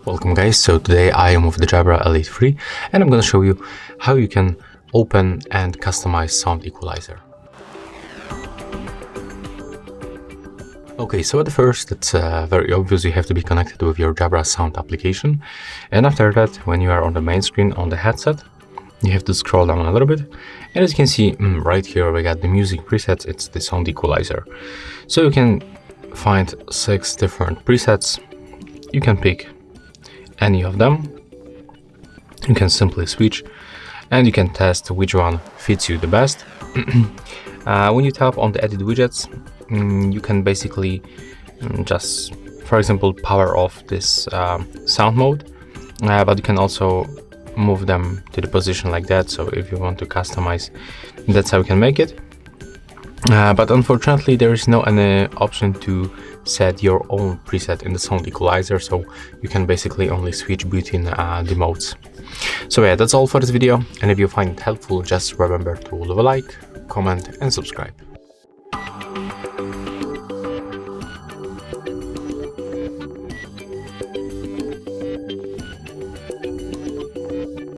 Welcome guys, so today I am with the Jabra Elite 3 and I'm going to show you how you can open and customize Sound Equalizer. Okay, so at first it's very obvious you have to be connected with your Jabra sound application, and after that when you are on the main screen on the headset you have to scroll down a little bit, and as you can see right here we got the music presets. It's the Sound Equalizer, so you can find 6 different presets. You can pick any of them, you can simply switch and you can test which one fits you the best. When you tap on the edit widgets, you can basically just, for example, power off this sound mode, but you can also move them to the position like that. So if you want to customize, that's how you can make it. But unfortunately there is no any option to set your own preset in the Sound Equalizer, so you can basically only switch between the modes. So yeah, that's all for this video, and if you find it helpful, just remember to leave a like, comment and subscribe.